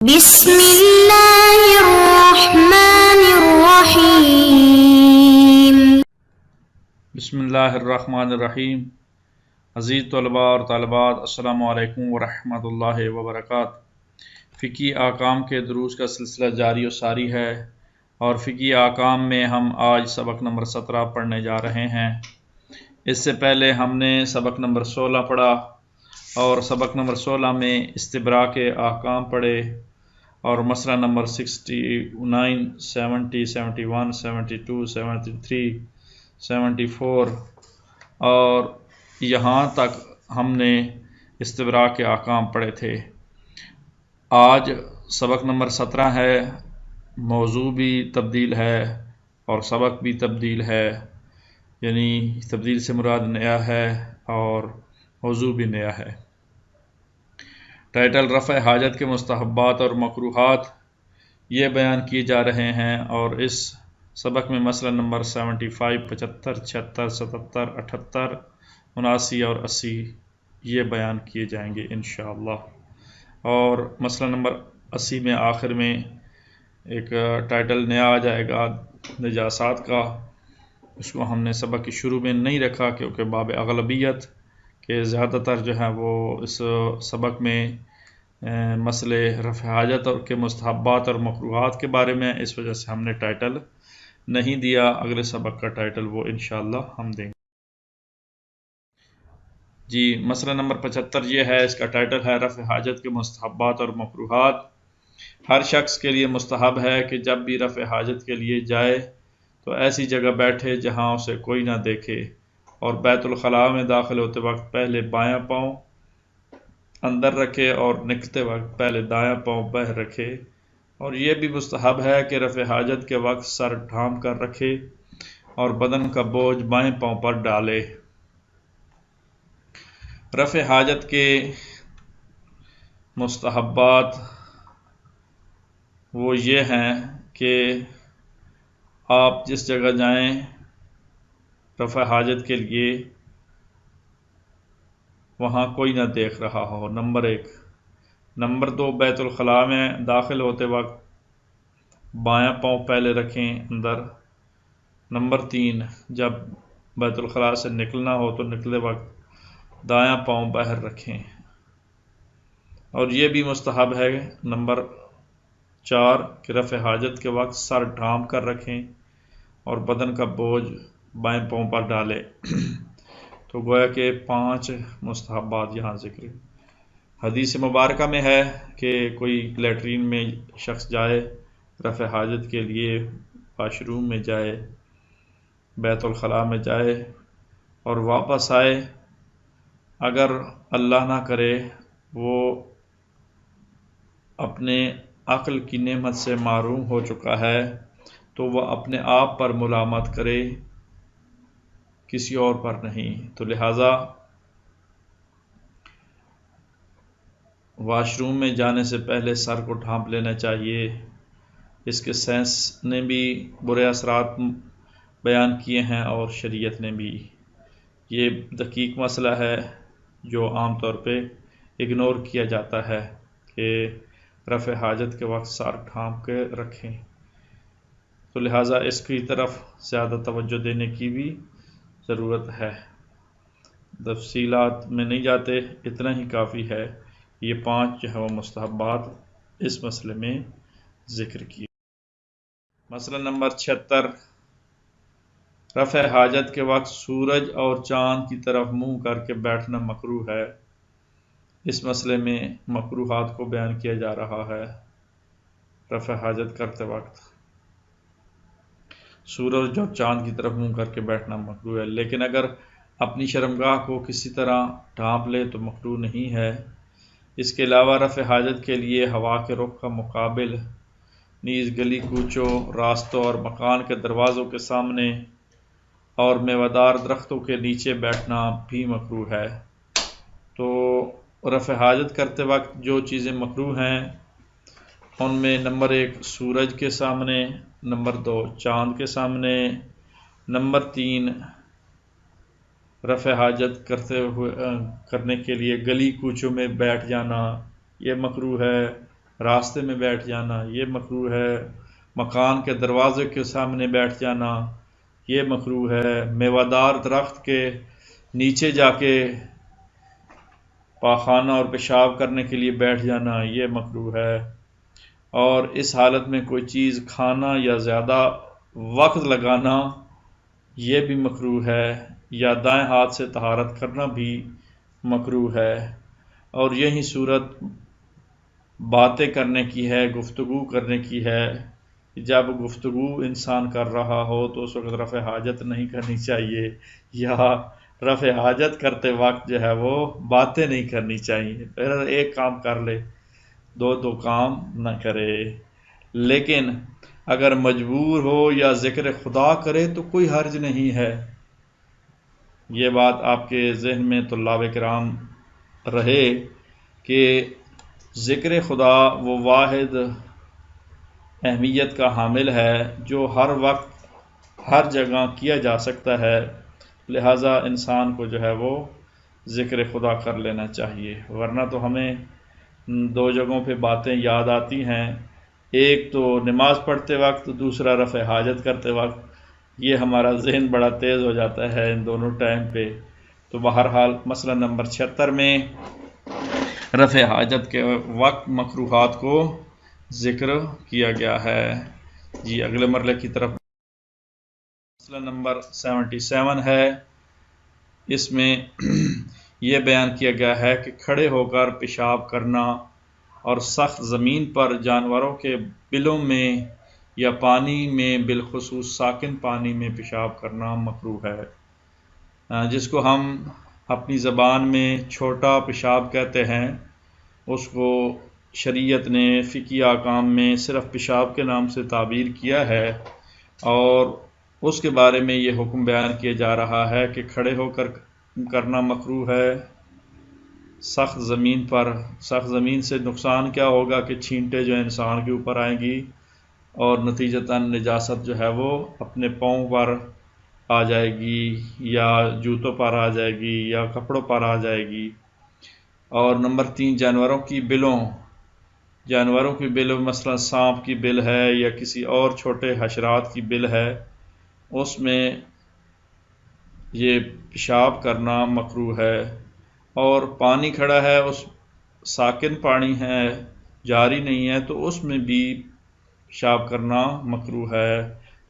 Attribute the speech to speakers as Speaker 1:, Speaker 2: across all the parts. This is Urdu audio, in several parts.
Speaker 1: بسم اللہ الرحمن الرحیم۔
Speaker 2: بسم اللہ الرحمن الرحیم۔ عزیز طلباء اور طالبات، السلام علیکم ورحمۃ اللہ وبرکاتہ۔ فقہی احکام کے دروس کا سلسلہ جاری و ساری ہے، اور فقہی احکام میں ہم آج سبق نمبر 17 پڑھنے جا رہے ہیں۔ اس سے پہلے ہم نے سبق نمبر 16 پڑھا، اور سبق نمبر 16 میں استبراء کے احکام پڑھے، اور مسئلہ نمبر 69، 70، 71، 72، 73، 74 اور یہاں تک ہم نے استبراء کے احکام پڑھے تھے۔ آج سبق نمبر 17 ہے۔ موضوع بھی تبدیل ہے اور سبق بھی تبدیل ہے، یعنی تبدیل سے مراد نیا ہے اور موضوع بھی نیا ہے۔ ٹائٹل رفع حاجت کے مستحبات اور مکروہات یہ بیان کیے جا رہے ہیں، اور اس سبق میں مسئلہ نمبر 75، 75، 76، 77، 78، 79 اور 80 یہ بیان کیے جائیں گے انشاءاللہ۔ اور مسئلہ نمبر 80 میں آخر میں ایک ٹائٹل نیا آ جائے گا نجاسات کا۔ اس کو ہم نے سبق کی شروع میں نہیں رکھا، کیونکہ باب اغلبیت کہ زیادہ تر جو ہے وہ اس سبق میں مسئلے رفع حاجت اور کے مستحبات اور مکروہات کے بارے میں، اس وجہ سے ہم نے ٹائٹل نہیں دیا۔ اگلے سبق کا ٹائٹل وہ انشاءاللہ ہم دیں گے۔ جی، مسئلہ نمبر 75 یہ ہے، اس کا ٹائٹل ہے رفع حاجت کے مستحبات اور مکروہات۔ ہر شخص کے لیے مستحب ہے کہ جب بھی رفع حاجت کے لیے جائے تو ایسی جگہ بیٹھے جہاں اسے کوئی نہ دیکھے، اور بیت الخلاء میں داخل ہوتے وقت پہلے بایاں پاؤں اندر رکھے اور نکلتے وقت پہلے دایاں پاؤں باہر رکھے، اور یہ بھی مستحب ہے کہ رفع حاجت کے وقت سر ڈھانپ کر رکھے اور بدن کا بوجھ بائیں پاؤں پر ڈالے۔ رفع حاجت کے مستحبات وہ یہ ہیں کہ آپ جس جگہ جائیں رفع حاجت کے لیے وہاں کوئی نہ دیکھ رہا ہو، نمبر 1۔ نمبر 2، بیت الخلاء میں داخل ہوتے وقت بایاں پاؤں پہلے رکھیں اندر۔ نمبر 3، جب بیت الخلاء سے نکلنا ہو تو نکلتے وقت دایاں پاؤں باہر رکھیں۔ اور یہ بھی مستحب ہے نمبر 4 کہ رفع حاجت کے وقت سر ڈھانپ کر رکھیں اور بدن کا بوجھ بائیں پاؤں پر ڈالیں۔ تو گویا کہ 5 مستحبات یہاں ذکر۔ حدیث مبارکہ میں ہے کہ کوئی لیٹرین میں شخص جائے رفع حاجت کے لیے، واش روم میں جائے، بیت الخلاء میں جائے اور واپس آئے، اگر اللہ نہ کرے وہ اپنے عقل کی نعمت سے محروم ہو چکا ہے تو وہ اپنے آپ پر ملامت کرے، کسی اور پر نہیں۔ تو لہٰذا واش روم میں جانے سے پہلے سر کو ڈھانپ لینا چاہیے۔ اس کے سائنس نے بھی برے اثرات بیان کیے ہیں اور شریعت نے بھی۔ یہ دقیق مسئلہ ہے جو عام طور پہ اگنور کیا جاتا ہے کہ رفع حاجت کے وقت سر ڈھانپ کے رکھیں، تو لہٰذا اس کی طرف زیادہ توجہ دینے کی بھی ضرورت ہے۔ تفصیلات میں نہیں جاتے، اتنا ہی کافی ہے۔ یہ 5 جو ہے وہ مستحبات اس مسئلے میں ذکر کیے۔ مسئلہ نمبر 76، رفع حاجت کے وقت سورج اور چاند کی طرف منہ کر کے بیٹھنا مکروہ ہے۔ اس مسئلے میں مکروہات کو بیان کیا جا رہا ہے۔ رفع حاجت کرتے وقت سورج اور چاند کی طرف منہ کر کے بیٹھنا مکروہ ہے، لیکن اگر اپنی شرمگاہ کو کسی طرح ڈھانپ لے تو مکروہ نہیں ہے۔ اس کے علاوہ رفع حاجت کے لیے ہوا کے رخ کا مقابل، نیز گلی کوچوں، راستوں اور مکان کے دروازوں کے سامنے اور میوہ درختوں کے نیچے بیٹھنا بھی مکروہ ہے۔ تو رفع حاجت کرتے وقت جو چیزیں مکروہ ہیں ان میں نمبر 1 سورج کے سامنے، نمبر 2 چاند کے سامنے، نمبر 3 رفع حاجت کرنے کے لیے گلی کوچوں میں بیٹھ جانا یہ مکروہ ہے، راستے میں بیٹھ جانا یہ مکروہ ہے، مکان کے دروازے کے سامنے بیٹھ جانا یہ مکروہ ہے، میوہ درخت کے نیچے جا کے پاخانہ اور پیشاب کرنے کے لیے بیٹھ جانا یہ مکروہ ہے، اور اس حالت میں کوئی چیز کھانا یا زیادہ وقت لگانا یہ بھی مکروہ ہے، یا دائیں ہاتھ سے طہارت کرنا بھی مکروہ ہے۔ اور یہی صورت باتیں کرنے کی ہے، گفتگو کرنے کی ہے۔ جب گفتگو انسان کر رہا ہو تو اس وقت رفع حاجت نہیں کرنی چاہیے، یا رفع حاجت کرتے وقت جو ہے وہ باتیں نہیں کرنی چاہیے، پھر ایک کام کر لے دو کام نہ کرے۔ لیکن اگر مجبور ہو یا ذکر خدا کرے تو کوئی حرج نہیں ہے۔ یہ بات آپ کے ذہن میں طلاب کرام رہے کہ ذکر خدا وہ واحد اہمیت کا حامل ہے جو ہر وقت ہر جگہ کیا جا سکتا ہے، لہٰذا انسان کو جو ہے وہ ذکر خدا کر لینا چاہیے، ورنہ تو ہمیں دو جگہوں پہ باتیں یاد آتی ہیں، ایک تو نماز پڑھتے وقت، دوسرا رفع حاجت کرتے وقت۔ یہ ہمارا ذہن بڑا تیز ہو جاتا ہے ان دونوں ٹائم پہ۔ تو بہرحال مسئلہ نمبر 76 میں رفع حاجت کے وقت مکروہات کو ذکر کیا گیا ہے۔ جی اگلے مرحلے کی طرف مسئلہ نمبر 77 ہے، اس میں یہ بیان کیا گیا ہے کہ کھڑے ہو کر پیشاب کرنا اور سخت زمین پر جانوروں کے بلوں میں یا پانی میں بالخصوص ساکن پانی میں پیشاب کرنا مکروہ ہے، جس کو ہم اپنی زبان میں چھوٹا پیشاب کہتے ہیں، اس کو شریعت نے فقہی احکام میں صرف پیشاب کے نام سے تعبیر کیا ہے، اور اس کے بارے میں یہ حکم بیان کیا جا رہا ہے کہ کھڑے ہو کر کرنا مکروہ ہے سخت زمین پر۔ سخت زمین سے نقصان کیا ہوگا کہ چھینٹے جو انسان کے اوپر آئیں گی اور نتیجتاً نجاست جو ہے وہ اپنے پاؤں پر آ جائے گی یا جوتوں پر آ جائے گی یا کپڑوں پر آ جائے گی۔ اور نمبر 3 جانوروں کی بلوں مثلا سانپ کی بل ہے یا کسی اور چھوٹے حشرات کی بل ہے، اس میں یہ پیشاب کرنا مکروہ ہے۔ اور پانی کھڑا ہے، اس ساکن پانی ہے، جاری نہیں ہے، تو اس میں بھی پیشاب کرنا مکروہ ہے۔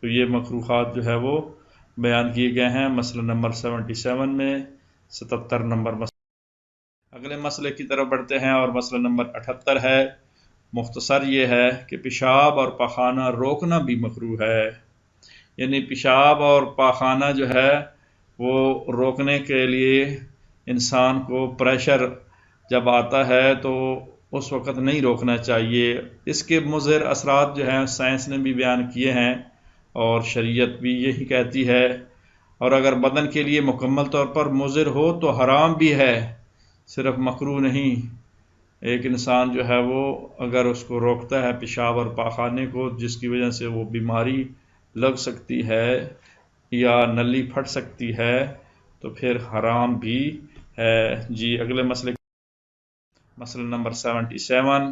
Speaker 2: تو یہ مکروہات جو ہے وہ بیان کیے گئے ہیں مسئلہ نمبر 77 میں۔ 77 نمبر مسئلہ۔ اگلے مسئلے کی طرف بڑھتے ہیں، اور مسئلہ نمبر 78 ہے۔ مختصر یہ ہے کہ پیشاب اور پاخانہ روکنا بھی مکروہ ہے، یعنی پیشاب اور پاخانہ جو ہے وہ روکنے کے لیے انسان کو پریشر جب آتا ہے تو اس وقت نہیں روکنا چاہیے۔ اس کے مضر اثرات جو ہیں سائنس نے بھی بیان کیے ہیں اور شریعت بھی یہی کہتی ہے، اور اگر بدن کے لیے مکمل طور پر مضر ہو تو حرام بھی ہے، صرف مکروہ نہیں۔ ایک انسان جو ہے وہ اگر اس کو روکتا ہے پیشاب اور پاخانے کو، جس کی وجہ سے وہ بیماری لگ سکتی ہے یا نلی پھٹ سکتی ہے، تو پھر حرام بھی ہے۔ جی اگلے مسئلے مسئلہ نمبر 77،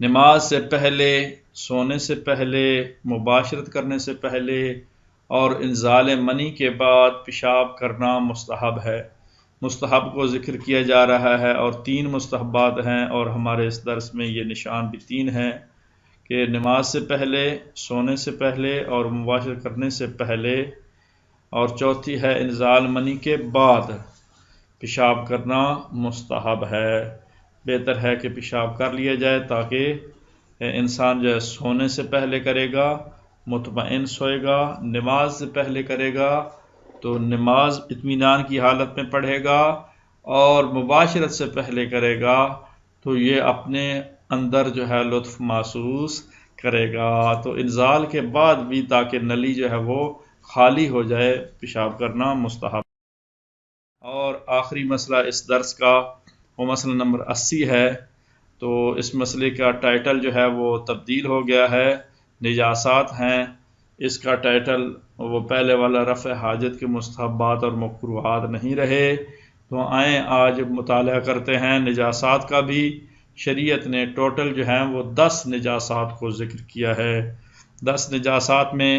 Speaker 2: نماز سے پہلے، سونے سے پہلے، مباشرت کرنے سے پہلے اور انزال منی کے بعد پیشاب کرنا مستحب ہے۔ مستحب کو ذکر کیا جا رہا ہے، اور 3 مستحبات ہیں، اور ہمارے اس درس میں یہ نشان بھی 3 ہیں کہ نماز سے پہلے، سونے سے پہلے اور مباشرت کرنے سے پہلے، اور چوتھی ہے انزال منی کے بعد پیشاب کرنا مستحب ہے۔ بہتر ہے کہ پیشاب کر لیا جائے تاکہ انسان جو ہے سونے سے پہلے کرے گا مطمئن سوئے گا، نماز سے پہلے کرے گا تو نماز اطمینان کی حالت میں پڑھے گا، اور مباشرت سے پہلے کرے گا تو یہ اپنے اندر جو ہے لطف محسوس کرے گا۔ تو انزال کے بعد بھی تاکہ نلی جو ہے وہ خالی ہو جائے پیشاب کرنا مستحب۔ اور آخری مسئلہ اس درس کا وہ مسئلہ نمبر 80 ہے۔ تو اس مسئلے کا ٹائٹل جو ہے وہ تبدیل ہو گیا ہے، نجاسات ہیں۔ اس کا ٹائٹل وہ پہلے والا رفع حاجت کے مستحبات اور مکروہات نہیں رہے۔ تو آئیں آج مطالعہ کرتے ہیں نجاسات کا بھی، شریعت نے ٹوٹل جو ہیں وہ 10 نجاسات کو ذکر کیا ہے۔ 10 نجاسات میں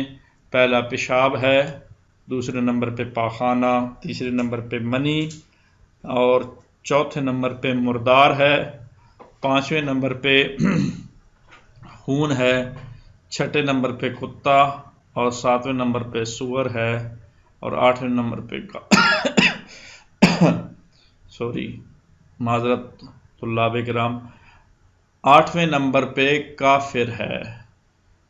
Speaker 2: پہلا پیشاب ہے، دوسرے نمبر پہ پاخانہ، تیسرے نمبر پہ منی، اور چوتھے نمبر پہ مردار ہے، پانچویں نمبر پہ خون ہے، چھٹے نمبر پہ کتا، اور ساتویں نمبر پہ سور ہے، اور آٹھویں نمبر پہ معذرت طلاب کرام، آٹھویں نمبر پہ کافر ہے،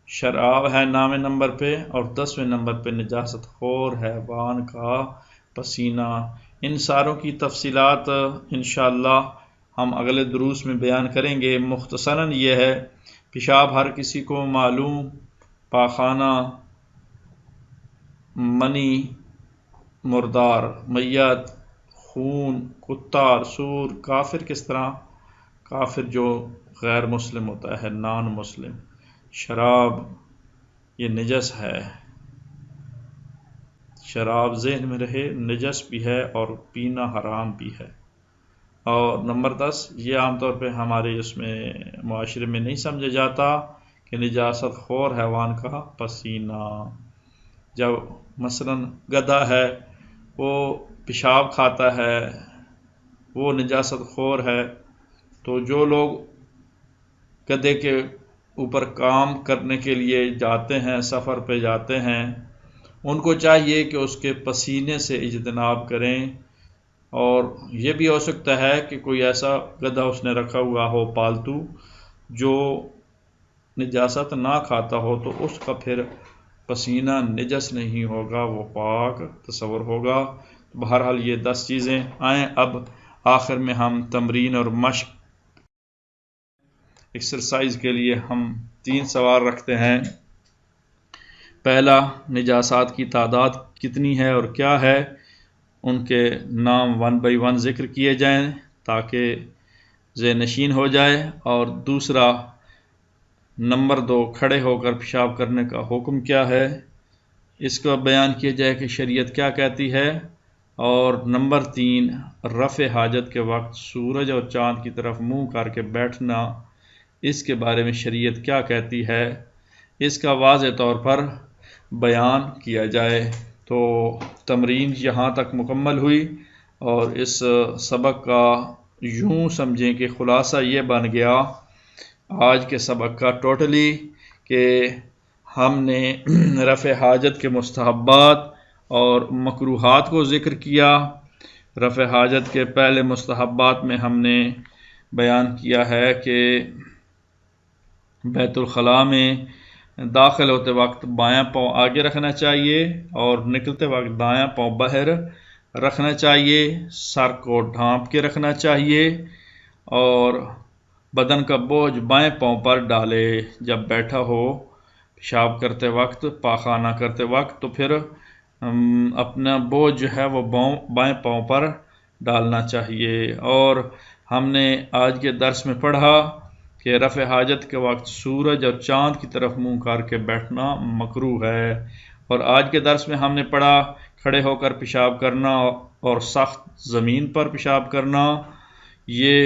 Speaker 2: شراب ہے 9ویں نمبر پہ، اور 10ویں نمبر پہ نجاست خور حیوان کا پسینہ۔ ان ساروں کی تفصیلات انشاءاللہ ہم اگلے دروس میں بیان کریں گے۔ مختصراً یہ ہے، پیشاب ہر کسی کو معلوم، پاخانہ، منی، مردار، میت، خون، کتا، سور، کافر کس طرح؟ کافر جو غیر مسلم ہوتا ہے، نان مسلم۔ شراب یہ نجس ہے، شراب ذہن میں رہے نجس بھی ہے اور پینا حرام بھی ہے۔ اور نمبر 10، یہ عام طور پہ ہمارے اس میں معاشرے میں نہیں سمجھا جاتا کہ نجاست خور حیوان کا پسینہ۔ جب مثلا گدھا ہے، وہ پیشاب کھاتا ہے، وہ نجاست خور ہے، تو جو لوگ گدھے کے اوپر کام کرنے کے لیے جاتے ہیں، سفر پہ جاتے ہیں، ان کو چاہیے کہ اس کے پسینے سے اجتناب کریں۔ اور یہ بھی ہو سکتا ہے کہ کوئی ایسا گدھا اس نے رکھا ہوا ہو پالتو جو نجاست نہ کھاتا ہو، تو اس کا پھر پسینہ نجس نہیں ہوگا، وہ پاک تصور ہوگا۔ بہرحال یہ 10 چیزیں آئیں۔ اب آخر میں ہم تمرین اور مشق ایکسرسائز کے لیے ہم 3 سوال رکھتے ہیں۔ پہلا، نجاسات کی تعداد کتنی ہے اور کیا ہے؟ ان کے نام 1 بائی 1 ذکر کیے جائیں تاکہ ذہن نشین ہو جائے۔ اور دوسرا، نمبر 2، کھڑے ہو کر پیشاب کرنے کا حکم کیا ہے، اس کا بیان کیا جائے کہ شریعت کیا کہتی ہے۔ اور نمبر 3، رفع حاجت کے وقت سورج اور چاند کی طرف منہ کر کے بیٹھنا، اس کے بارے میں شریعت کیا کہتی ہے، اس کا واضح طور پر بیان کیا جائے۔ تو تمرین یہاں تک مکمل ہوئی، اور اس سبق کا یوں سمجھیں کہ خلاصہ یہ بن گیا آج کے سبق کا ٹوٹلی، کہ ہم نے رفع حاجت کے مستحبات اور مکروہات کو ذکر کیا۔ رفع حاجت کے پہلے مستحبات میں ہم نے بیان کیا ہے کہ بیت الخلاء میں داخل ہوتے وقت بایاں پاؤں آگے رکھنا چاہیے اور نکلتے وقت دایاں پاؤں باہر رکھنا چاہیے، سر کو ڈھانپ کے رکھنا چاہیے، اور بدن کا بوجھ بائیں پاؤں پر ڈالے۔ جب بیٹھا ہو پیشاب کرتے وقت، پاخانہ کرتے وقت، تو پھر اپنا بوجھ جو ہے وہ بائیں پاؤں پر ڈالنا چاہیے۔ اور ہم نے آج کے درس میں پڑھا کہ رفع حاجت کے وقت سورج اور چاند کی طرف منہ کر کے بیٹھنا مکروہ ہے۔ اور آج کے درس میں ہم نے پڑھا کھڑے ہو کر پیشاب کرنا اور سخت زمین پر پیشاب کرنا یہ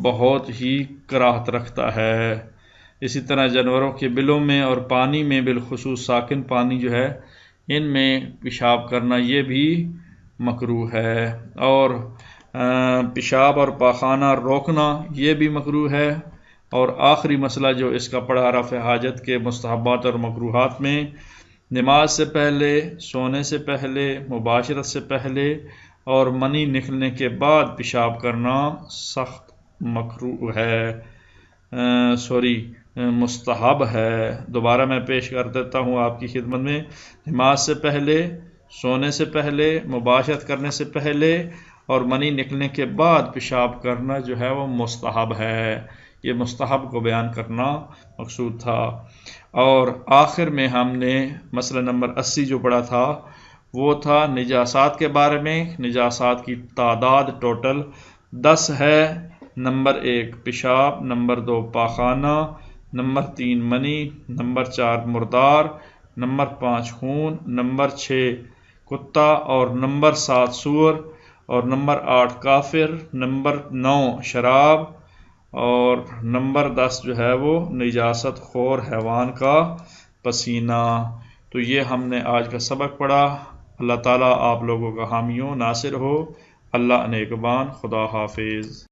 Speaker 2: بہت ہی کراہت رکھتا ہے۔ اسی طرح جانوروں کے بلوں میں اور پانی میں، بالخصوص ساکن پانی جو ہے، ان میں پیشاب کرنا یہ بھی مکروہ ہے۔ اور پیشاب اور پاخانہ روکنا یہ بھی مکروہ ہے۔ اور آخری مسئلہ جو اس کا پڑھا رفع حاجت کے مستحبات اور مکروہات میں، نماز سے پہلے، سونے سے پہلے، مباشرت سے پہلے اور منی نکلنے کے بعد پیشاب کرنا سخت مکروہ ہے، مستحب ہے۔ دوبارہ میں پیش کر دیتا ہوں آپ کی خدمت میں، نماز سے پہلے، سونے سے پہلے، مباشرت کرنے سے پہلے اور منی نکلنے کے بعد پیشاب کرنا جو ہے وہ مستحب ہے۔ یہ مستحب کو بیان کرنا مقصود تھا۔ اور آخر میں ہم نے مسئلہ نمبر 80 جو پڑھا تھا وہ تھا نجاسات کے بارے میں۔ نجاسات کی تعداد ٹوٹل 10 ہے۔ نمبر 1 پیشاب، نمبر 2 پاخانہ، نمبر 3 منی، نمبر 4 مردار، نمبر 5 خون، نمبر 6 کتا، اور نمبر 7 سور، اور نمبر 8 کافر، نمبر 9 شراب، اور نمبر 10 جو ہے وہ نجاست خور حیوان کا پسینہ۔ تو یہ ہم نے آج کا سبق پڑھا۔ اللہ تعالیٰ آپ لوگوں کا حامی و ناصر ہو۔ اللہ نگہبان۔ خدا حافظ۔